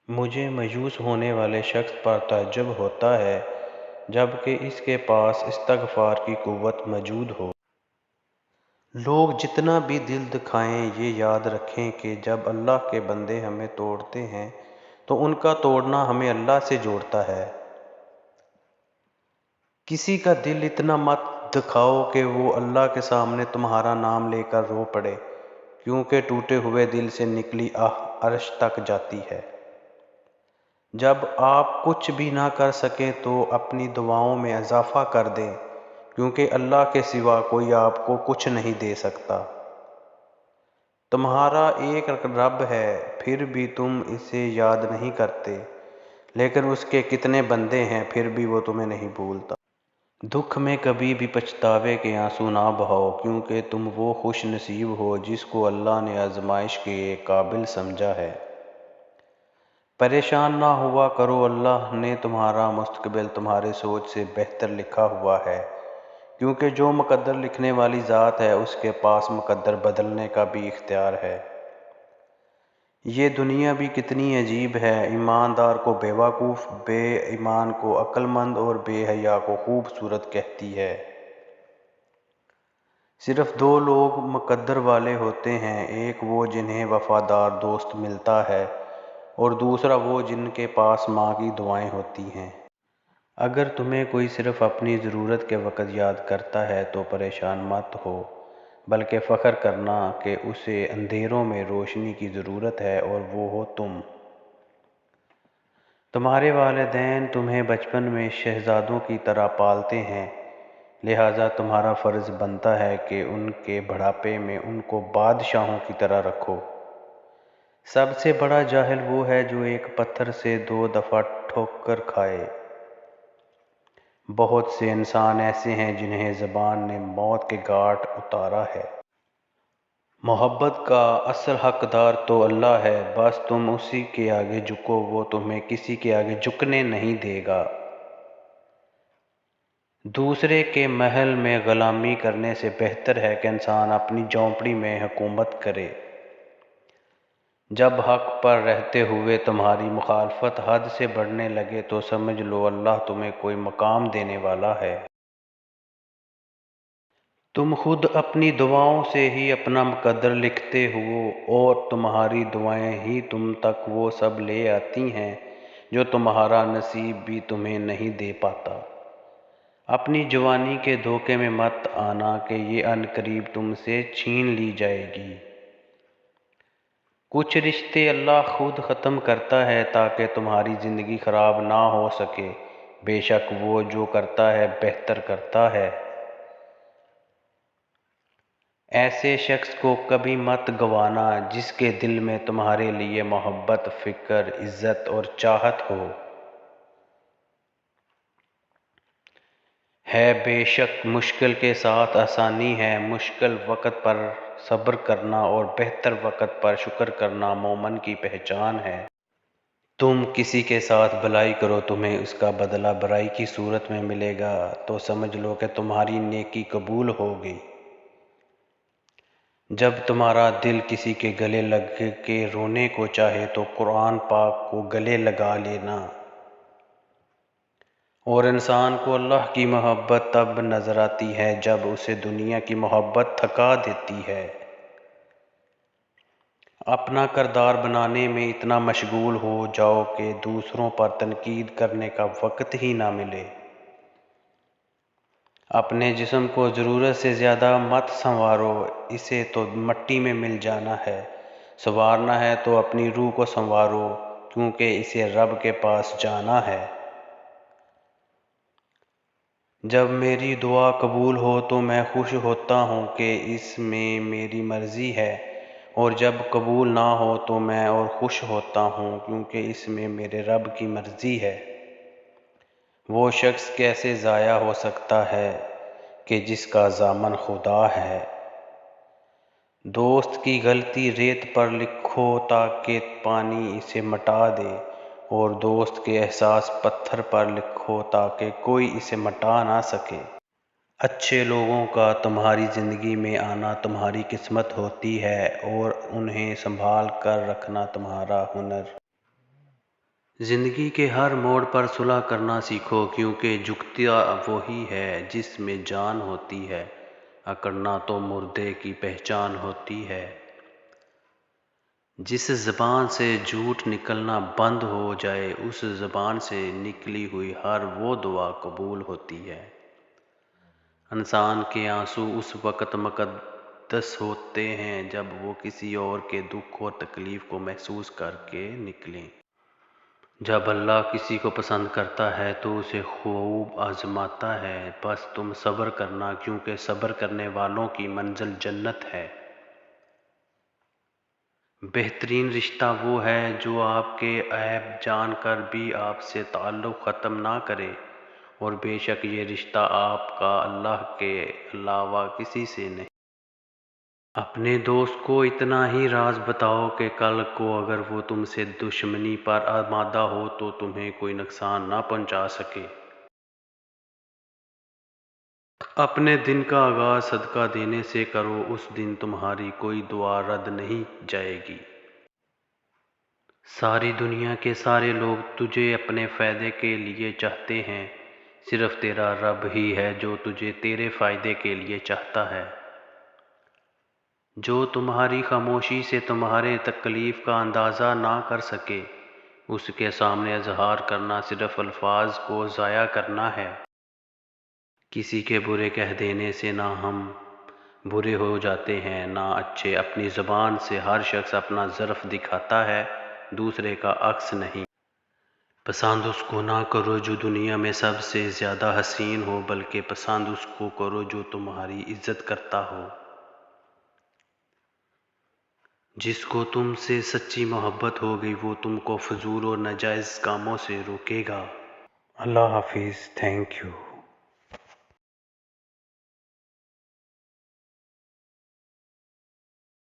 مجھے مایوس ہونے والے شخص پر تعجب ہوتا ہے جبکہ اس کے پاس استغفار کی قوت موجود ہو۔ لوگ جتنا بھی دل دکھائیں، یہ یاد رکھیں کہ جب اللہ کے بندے ہمیں توڑتے ہیں تو ان کا توڑنا ہمیں اللہ سے جوڑتا ہے۔ کسی کا دل اتنا مت دکھاؤ کہ وہ اللہ کے سامنے تمہارا نام لے کر رو پڑے، کیونکہ ٹوٹے ہوئے دل سے نکلی آہ عرش تک جاتی ہے۔ جب آپ کچھ بھی نہ کر سکیں تو اپنی دعاؤں میں اضافہ کر دیں، کیونکہ اللہ کے سوا کوئی آپ کو کچھ نہیں دے سکتا۔ تمہارا ایک رب ہے، پھر بھی تم اسے یاد نہیں کرتے، لیکن اس کے کتنے بندے ہیں، پھر بھی وہ تمہیں نہیں بھولتا۔ دکھ میں کبھی بھی پچھتاوے کے آنسو نہ بہاؤ، کیونکہ تم وہ خوش نصیب ہو جس کو اللہ نے آزمائش کے قابل سمجھا ہے۔ پریشان نہ ہوا کرو، اللہ نے تمہارا مستقبل تمہاری سوچ سے بہتر لکھا ہوا ہے، کیونکہ جو مقدر لکھنے والی ذات ہے اس کے پاس مقدر بدلنے کا بھی اختیار ہے۔ یہ دنیا بھی کتنی عجیب ہے، ایماندار کو بیوقوف، بے ایمان کو عقل مند اور بے حیا کو خوبصورت کہتی ہے۔ صرف دو لوگ مقدر والے ہوتے ہیں، ایک وہ جنہیں وفادار دوست ملتا ہے اور دوسرا وہ جن کے پاس ماں کی دعائیں ہوتی ہیں۔ اگر تمہیں کوئی صرف اپنی ضرورت کے وقت یاد کرتا ہے تو پریشان مت ہو، بلکہ فخر کرنا کہ اسے اندھیروں میں روشنی کی ضرورت ہے اور وہ ہو تم۔ تمہارے والدین تمہیں بچپن میں شہزادوں کی طرح پالتے ہیں، لہٰذا تمہارا فرض بنتا ہے کہ ان کے بڑھاپے میں ان کو بادشاہوں کی طرح رکھو۔ سب سے بڑا جاہل وہ ہے جو ایک پتھر سے 2 دفعہ ٹھوکر کھائے۔ بہت سے انسان ایسے ہیں جنہیں زبان نے موت کے گھاٹ اتارا ہے۔ محبت کا اصل حقدار تو اللہ ہے، بس تم اسی کے آگے جھکو، وہ تمہیں کسی کے آگے جھکنے نہیں دے گا۔ دوسرے کے محل میں غلامی کرنے سے بہتر ہے کہ انسان اپنی جھونپڑی میں حکومت کرے۔ جب حق پر رہتے ہوئے تمہاری مخالفت حد سے بڑھنے لگے تو سمجھ لو اللہ تمہیں کوئی مقام دینے والا ہے۔ تم خود اپنی دعاؤں سے ہی اپنا مقدر لکھتے ہو اور تمہاری دعائیں ہی تم تک وہ سب لے آتی ہیں جو تمہارا نصیب بھی تمہیں نہیں دے پاتا۔ اپنی جوانی کے دھوکے میں مت آنا کہ یہ عنقریب تم سے چھین لی جائے گی۔ کچھ رشتے اللہ خود ختم کرتا ہے تاکہ تمہاری زندگی خراب نہ ہو سکے، بے شک وہ جو کرتا ہے بہتر کرتا ہے۔ ایسے شخص کو کبھی مت گنوانا جس کے دل میں تمہارے لیے محبت، فکر، عزت اور چاہت ہو۔ ہے بے شک مشکل کے ساتھ آسانی ہے، مشکل وقت پر صبر کرنا اور بہتر وقت پر شکر کرنا مومن کی پہچان ہے۔ تم کسی کے ساتھ بھلائی کرو، تمہیں اس کا بدلہ برائی کی صورت میں ملے گا تو سمجھ لو کہ تمہاری نیکی قبول ہو گئی۔ جب تمہارا دل کسی کے گلے لگ کے رونے کو چاہے تو قرآن پاک کو گلے لگا لینا۔ اور انسان کو اللہ کی محبت تب نظر آتی ہے جب اسے دنیا کی محبت تھکا دیتی ہے۔ اپنا کردار بنانے میں اتنا مشغول ہو جاؤ کہ دوسروں پر تنقید کرنے کا وقت ہی نہ ملے۔ اپنے جسم کو ضرورت سے زیادہ مت سنوارو، اسے تو مٹی میں مل جانا ہے۔ سنوارنا ہے تو اپنی روح کو سنوارو، کیونکہ اسے رب کے پاس جانا ہے۔ جب میری دعا قبول ہو تو میں خوش ہوتا ہوں کہ اس میں میری مرضی ہے، اور جب قبول نہ ہو تو میں اور خوش ہوتا ہوں کیونکہ اس میں میرے رب کی مرضی ہے۔ وہ شخص کیسے ضائع ہو سکتا ہے کہ جس کا ضامن خدا ہے۔ دوست کی غلطی ریت پر لکھو تاکہ پانی اسے مٹا دے، اور دوست کے احساس پتھر پر لکھو تاکہ کوئی اسے مٹا نہ سکے۔ اچھے لوگوں کا تمہاری زندگی میں آنا تمہاری قسمت ہوتی ہے اور انہیں سنبھال کر رکھنا تمہارا ہنر۔ زندگی کے ہر موڑ پر صلح کرنا سیکھو، کیونکہ جھکتا وہی ہے جس میں جان ہوتی ہے، اکڑنا تو مردے کی پہچان ہوتی ہے۔ جس زبان سے جھوٹ نکلنا بند ہو جائے، اس زبان سے نکلی ہوئی ہر وہ دعا قبول ہوتی ہے۔ انسان کے آنسو اس وقت مقدس ہوتے ہیں جب وہ کسی اور کے دکھ اور تکلیف کو محسوس کر کے نکلیں۔ جب اللہ کسی کو پسند کرتا ہے تو اسے خوب آزماتا ہے، بس تم صبر کرنا، کیونکہ صبر کرنے والوں کی منزل جنت ہے۔ بہترین رشتہ وہ ہے جو آپ کے عیب جان کر بھی آپ سے تعلق ختم نہ کرے، اور بے شک یہ رشتہ آپ کا اللہ کے علاوہ کسی سے نہیں۔ اپنے دوست کو اتنا ہی راز بتاؤ کہ کل کو اگر وہ تم سے دشمنی پر آمادہ ہو تو تمہیں کوئی نقصان نہ پہنچا سکے۔ اپنے دن کا آغاز صدقہ دینے سے کرو، اس دن تمہاری کوئی دعا رد نہیں جائے گی۔ ساری دنیا کے سارے لوگ تجھے اپنے فائدے کے لیے چاہتے ہیں، صرف تیرا رب ہی ہے جو تجھے تیرے فائدے کے لیے چاہتا ہے۔ جو تمہاری خاموشی سے تمہارے تکلیف کا اندازہ نہ کر سکے، اس کے سامنے اظہار کرنا صرف الفاظ کو ضائع کرنا ہے۔ کسی کے برے کہہ دینے سے نہ ہم برے ہو جاتے ہیں نہ اچھے۔ اپنی زبان سے ہر شخص اپنا ظرف دکھاتا ہے، دوسرے کا عکس نہیں۔ پسند اس کو نہ کرو جو دنیا میں سب سے زیادہ حسین ہو، بلکہ پسند اس کو کرو جو تمہاری عزت کرتا ہو۔ جس کو تم سے سچی محبت ہوگی وہ تم کو فضول اور ناجائز کاموں سے روکے گا۔ اللہ حافظ، تھینک یو۔